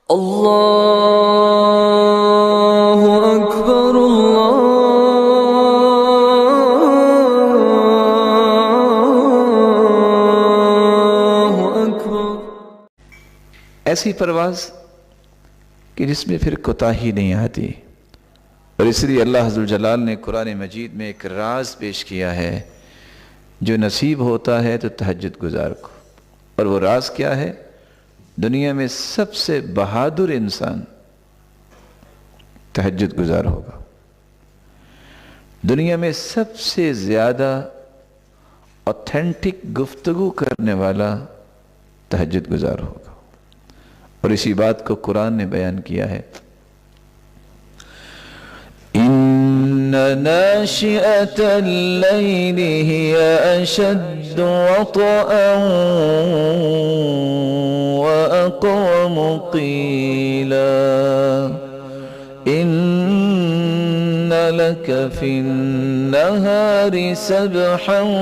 اللہ اکبر اللہ اکبر۔ ایسی پرواز کہ جس میں پھر کوتاہی نہیں آتی، اور اس لیے اللہ عز و جلال نے قرآن مجید میں ایک راز پیش کیا ہے جو نصیب ہوتا ہے تو تہجد گزار کو۔ اور وہ راز کیا ہے؟ دنیا میں سب سے بہادر انسان تہجد گزار ہوگا، دنیا میں سب سے زیادہ اوتھینٹک گفتگو کرنے والا تہجد گزار ہوگا۔ اور اسی بات کو قرآن نے بیان کیا ہے، إِنَّ نَاشِئَةَ اللَّيْلِ هِيَ أَشَدُّ وَطْئًا وَأَقْوَمُ قِيلًا إِنَّ لَكَ فِي النَّهَارِ سَبْحًا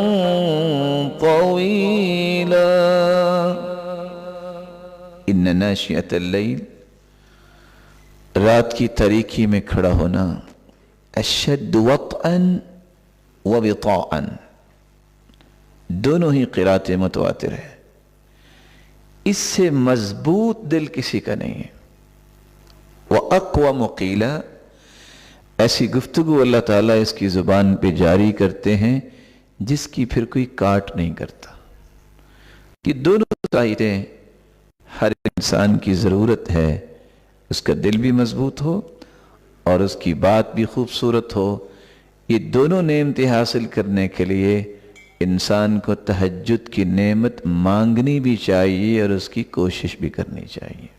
طَوِيلًا۔ إِنَّ نَاشِئَةَ اللَّيْلِ، رات کی تاریکی میں کھڑا ہونا، اشد وطئا وبطاءا، دونوں ہی قراتیں متواتر ہیں، اس سے مضبوط دل کسی کا نہیں ہے۔ وَأَقْوَمُ قِيلًا، ایسی گفتگو اللہ تعالیٰ اس کی زبان پہ جاری کرتے ہیں جس کی پھر کوئی کاٹ نہیں کرتا۔ یہ دونوں صلاحیتیں ہر انسان کی ضرورت ہے، اس کا دل بھی مضبوط ہو اور اس کی بات بھی خوبصورت ہو۔ یہ دونوں نعمتیں حاصل کرنے کے لیے انسان کو تہجد کی نعمت مانگنی بھی چاہیے اور اس کی کوشش بھی کرنی چاہیے۔